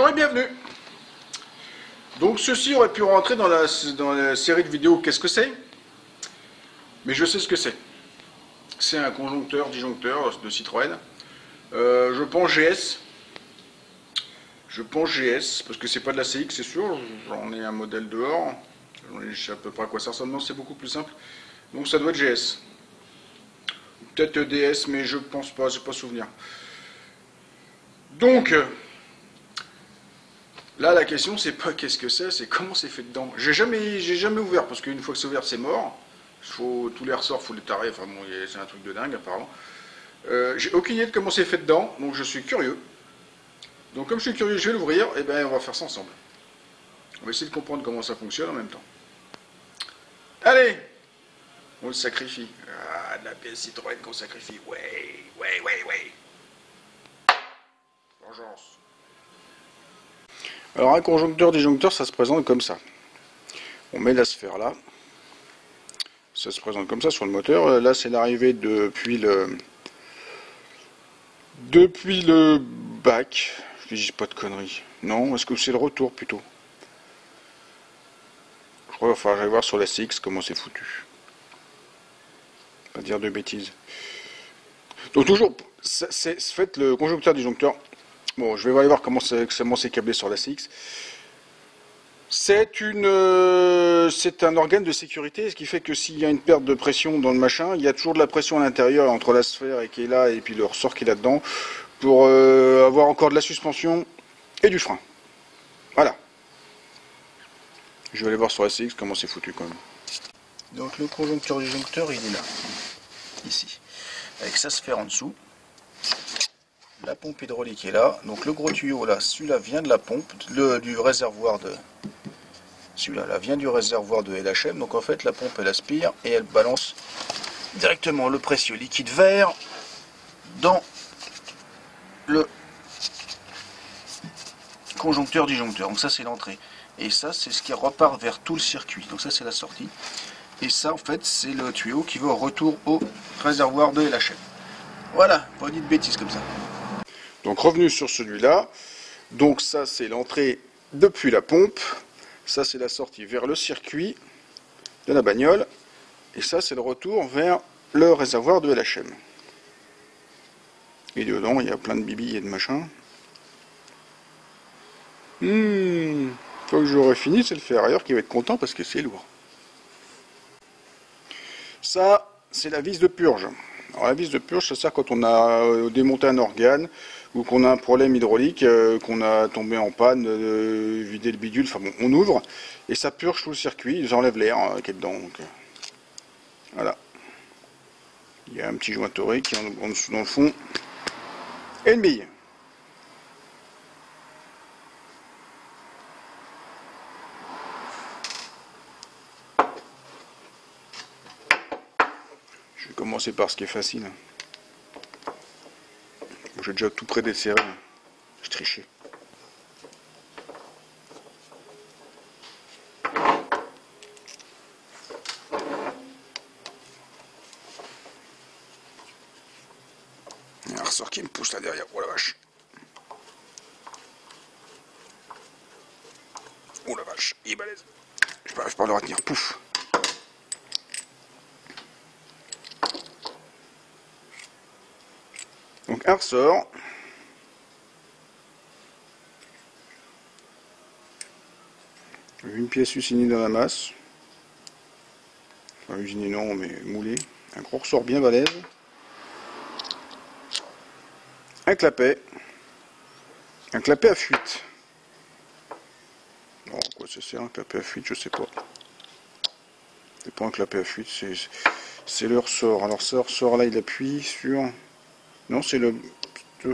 Bonjour et bienvenue. Donc ceci aurait pu rentrer dans la série de vidéos Qu'est-ce que c'est? Mais je sais ce que c'est. C'est un conjoncteur, disjoncteur de Citroën. Je pense GS. Je pense GS, parce que c'est pas de la CX, c'est sûr. J'en ai un modèle dehors. Je sais à peu près à quoi ça ressemble. Non, c'est beaucoup plus simple. Donc ça doit être GS. Peut-être DS, mais je pense pas, j'ai pas souvenir. Donc, là, la question, c'est pas qu'est-ce que c'est comment c'est fait dedans. J'ai jamais ouvert, parce qu'une fois que c'est ouvert, c'est mort. Tous les ressorts, faut les tarer. Enfin bon, c'est un truc de dingue, apparemment. J'ai aucune idée de comment c'est fait dedans, donc je suis curieux. Donc, comme je suis curieux, je vais l'ouvrir, et ben on va faire ça ensemble. On va essayer de comprendre comment ça fonctionne en même temps. Allez! On le sacrifie. Ah, de la pièce Citroën qu'on sacrifie. Ouais. Vengeance. Alors, un conjoncteur disjoncteur, ça se présente comme ça. On met la sphère là. Ça se présente comme ça sur le moteur. Là, c'est l'arrivée depuis le bac. Je dis pas de conneries. Non, est-ce que c'est le retour plutôt? Je crois qu'il va falloir voir sur la CX comment c'est foutu. Pas dire de bêtises. Donc toujours, c'est fait le conjoncteur disjoncteur. Bon, je vais aller voir comment c'est câblé sur la CX. C'est un organe de sécurité, ce qui fait que s'il y a une perte de pression dans le machin, il y a toujours de la pression à l'intérieur entre la sphère et qui est là et puis le ressort qui est là-dedans pour avoir encore de la suspension et du frein. Voilà. Je vais aller voir sur la CX comment c'est foutu quand même. Donc le conjoncteur disjoncteur, il est là, ici, avec sa sphère en dessous. La pompe hydraulique est là, donc le gros tuyau là, celui-là vient de la pompe, du réservoir de... Celui-là là, vient du réservoir de LHM, donc en fait la pompe elle aspire et elle balance directement le précieux liquide vert dans le conjoncteur disjoncteur. Donc ça c'est l'entrée. Et ça c'est ce qui repart vers tout le circuit. Donc ça c'est la sortie. Et ça en fait c'est le tuyau qui va au retour au réservoir de LHM. Voilà, pas dit de bêtises comme ça. Donc revenu sur celui-là, donc ça c'est l'entrée depuis la pompe, ça c'est la sortie vers le circuit de la bagnole, et ça c'est le retour vers le réservoir de LHM. Et dedans il y a plein de bibis et de machins. Une fois que j'aurai fini, c'est le ferrailleur qui va être content parce que c'est lourd. Ça c'est la vis de purge. Alors la vis de purge, ça sert quand on a démonté un organe ou qu'on a un problème hydraulique, qu'on a tombé en panne, vidé le bidule, enfin bon, on ouvre et ça purge tout le circuit, ils enlèvent l'air qui est dedans. Donc, voilà. Il y a un petit joint torique en dessous dans le fond et une bille. Je vais commencer par ce qui est facile. J'ai déjà tout prédesserré. Je trichais. Il y a un ressort qui me pousse là derrière. Oh la vache. Oh la vache. Il est balèze. Je n'arrive pas à le retenir. Pouf. Donc un ressort. Une pièce usinée dans la masse. Enfin usinée non mais moulée. Un gros ressort bien balèze. Un clapet. Un clapet à fuite. Bon, quoi ça sert un clapet à fuite, je sais pas. C'est pas un clapet à fuite, c'est le ressort. Alors ce ressort là il appuie sur... Non c'est le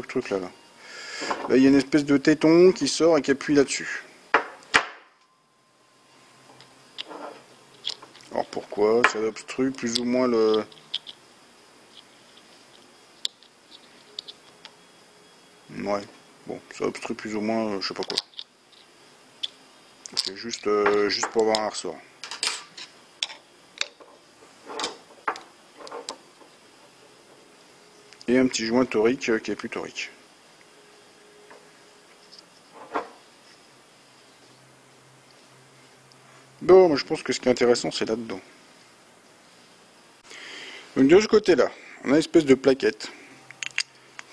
truc là. Là il y a une espèce de téton qui sort et qui appuie là-dessus. Alors pourquoi? Ça obstrue plus ou moins le... Ouais, bon, ça obstrue plus ou moins, je sais pas quoi. C'est juste pour avoir un ressort. Et un petit joint torique qui est plus torique. Bon, moi je pense que ce qui est intéressant, c'est là-dedans. Donc de ce côté-là, on a une espèce de plaquette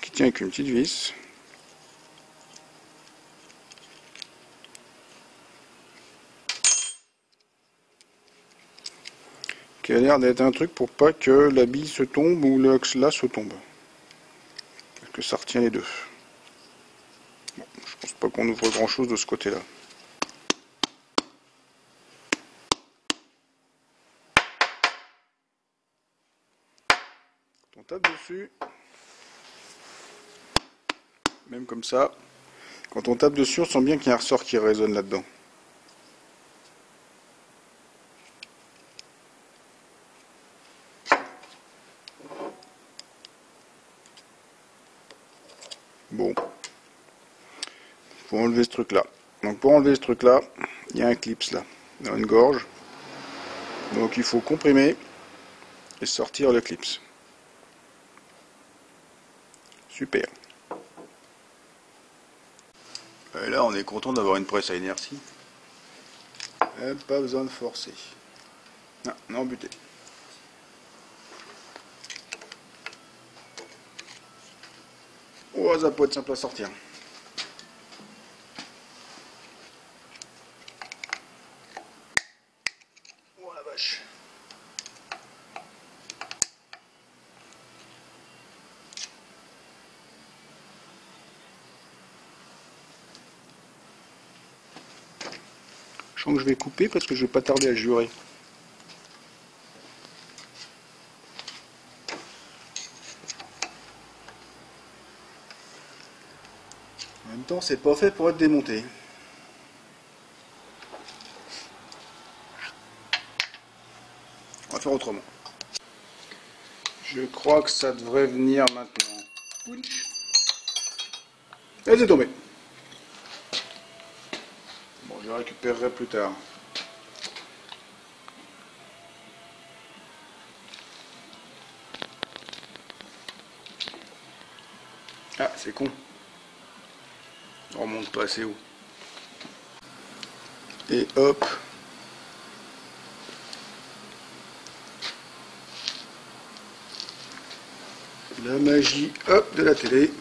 qui tient avec une petite vis. Qui a l'air d'être un truc pour pas que la bille se tombe ou l'axe là se tombe. Parce que ça retient les deux. Bon, je pense pas qu'on ouvre grand chose de ce côté-là. On tape dessus. Même comme ça. Quand on tape dessus, on sent bien qu'il y a un ressort qui résonne là-dedans. Bon. Faut enlever ce truc-là. Donc pour enlever ce truc-là, il y a un clips là, dans une gorge. Donc il faut comprimer et sortir le clips. Super. Et là, on est content d'avoir une presse à inertie. Et pas besoin de forcer. Non, non buté. Oh, ça peut être simple à sortir. Oh la vache. Je sens que je vais couper parce que je vais pas tarder à jurer. En même temps, c'est pas fait pour être démonté. On va faire autrement. Je crois que ça devrait venir maintenant. Et c'est tombé. Bon, je le récupérerai plus tard. Ah, c'est con. On remonte pas assez haut. Et hop. La magie, hop, de la télé.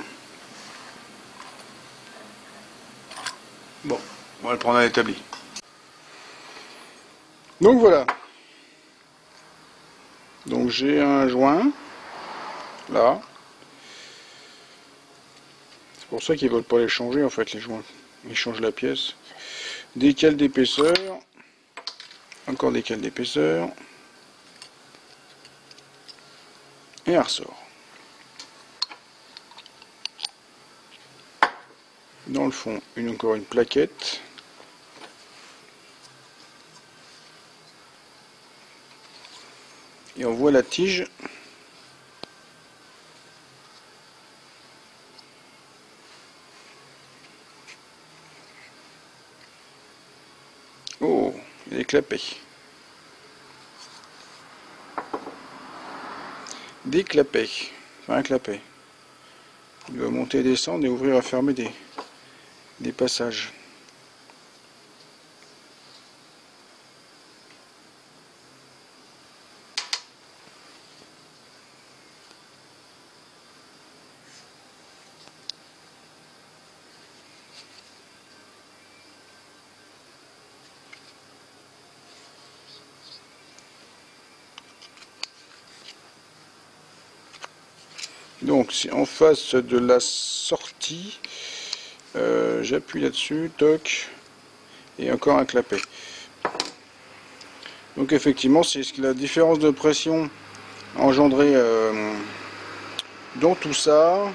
Bon, on va le prendre à l'établi. Donc voilà. Donc j'ai un joint. Là. C'est pour ça qu'ils veulent pas les changer en fait, les joints. Ils changent la pièce. Des cales d'épaisseur. Encore des cales d'épaisseur. Et un ressort. Dans le fond, encore une plaquette. Et on voit la tige. Oh, il est clapé. Déclapé. Enfin, un clapet. Il doit monter et descendre et ouvrir et fermer des passages. Donc c'est en face de la sortie, j'appuie là-dessus, toc, et encore un clapet. Donc effectivement c'est la différence de pression engendrée dans tout ça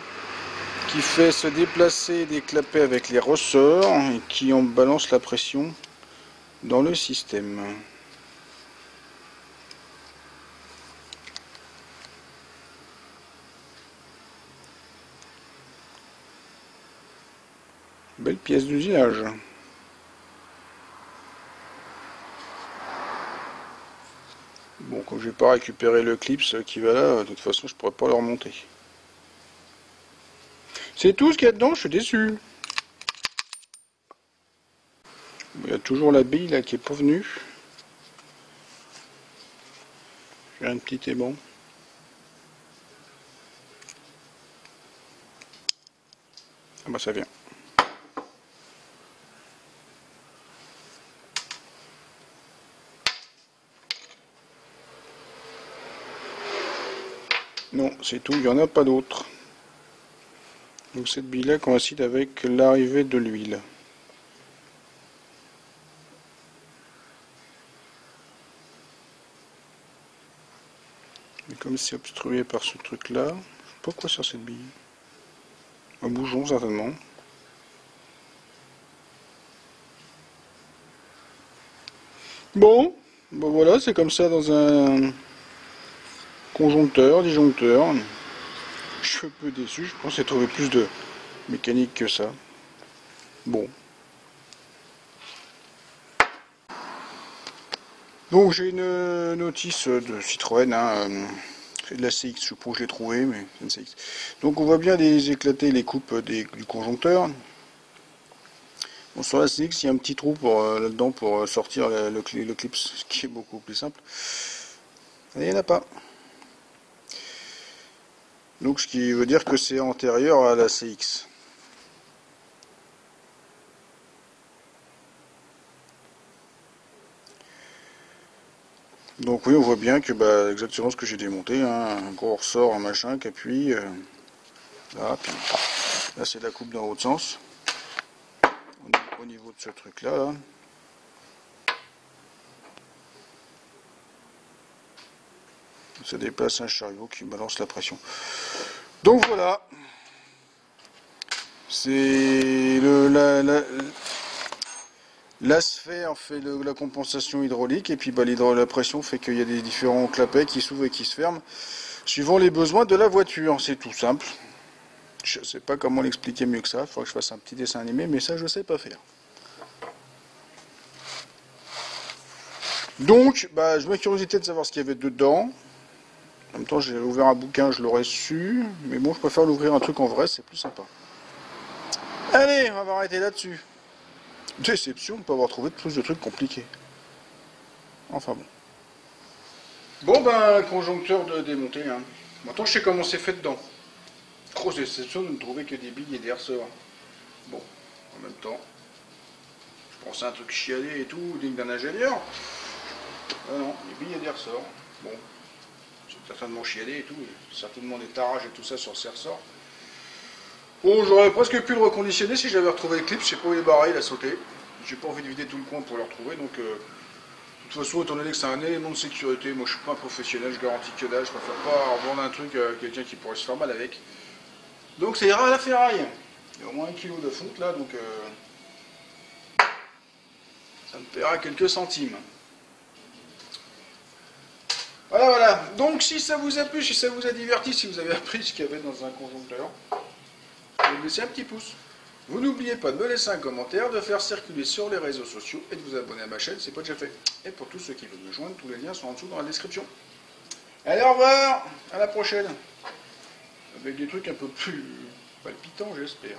qui fait se déplacer des clapets avec les ressorts et qui en balance la pression dans le système. Belle pièce d'usinage. Bon, comme je vais pas récupérer le clip qui va là, de toute façon je pourrais pas le remonter. C'est tout ce qu'il y a dedans, je suis déçu. Il y a toujours la bille là qui est pas venue. J'ai un petit aimant. Ah bah ça vient. Non, c'est tout, il n'y en a pas d'autre. Donc cette bille-là coïncide avec l'arrivée de l'huile. Mais comme c'est obstrué par ce truc-là, je sais pas quoi sur cette bille. Un bouchon certainement. Bon, ben voilà, c'est comme ça dans un conjoncteur, disjoncteur. Je suis un peu déçu, je pensais trouver plus de mécanique que ça. Bon. Donc j'ai une notice de Citroën, hein, c'est de la CX, je sais pas où je l'ai trouvé, mais c'est une CX. Donc on voit bien éclater les coupes du conjoncteur. Bon, sur la CX, il y a un petit trou là-dedans pour sortir le clip, ce qui est beaucoup plus simple. Et il n'y en a pas. Donc ce qui veut dire que c'est antérieur à la CX. Donc oui, on voit bien que exactement ce que j'ai démonté, hein, un gros ressort, un machin, qu'appuie. Là, puis là c'est la coupe dans l'autre sens. Au niveau de ce truc là. Ça déplace un chariot qui balance la pression. Donc voilà. C'est la sphère fait la compensation hydraulique et puis la pression fait qu'il y a des différents clapets qui s'ouvrent et qui se ferment suivant les besoins de la voiture. C'est tout simple. Je sais pas comment l'expliquer mieux que ça. Il faudrait que je fasse un petit dessin animé, mais ça je sais pas faire. Donc, je me curiosité de savoir ce qu'il y avait dedans. En même temps, j'ai ouvert un bouquin, je l'aurais su. Mais bon, je préfère l'ouvrir un truc en vrai, c'est plus sympa. Allez, on va arrêter là-dessus. Déception de ne pas avoir trouvé plus de trucs compliqués. Enfin bon. Bon, conjoncteur de démonter. Hein. Maintenant, je sais comment c'est fait dedans. Grosse déception de ne trouver que des billes et des ressorts. Bon, en même temps, je pensais à un truc chialé et tout, digne d'un ingénieur. Ah non, des billes et des ressorts. Bon, c'est certainement chialé et tout, certainement des tarages et tout ça sur ces ressorts. Bon, j'aurais presque pu le reconditionner si j'avais retrouvé le clip, je sais pas où il est barré, il a sauté. J'ai pas envie de vider tout le coin pour le retrouver, donc de toute façon, étant donné que c'est un élément de sécurité, moi je suis pas un professionnel, je garantis que dalle, je préfère pas revendre un truc à quelqu'un qui pourrait se faire mal avec. Donc ça ira à la ferraille. Il y a au moins 1 kg de fonte là, donc ça me paiera quelques centimes. Voilà. Donc si ça vous a plu, si ça vous a diverti, si vous avez appris ce qu'il y avait dans un conjoncteur, vous me laissez un petit pouce. Vous n'oubliez pas de me laisser un commentaire, de faire circuler sur les réseaux sociaux et de vous abonner à ma chaîne, c'est pas déjà fait. Et pour tous ceux qui veulent me joindre, tous les liens sont en dessous dans la description. Allez, au revoir, à la prochaine. Avec des trucs un peu plus palpitants, j'espère.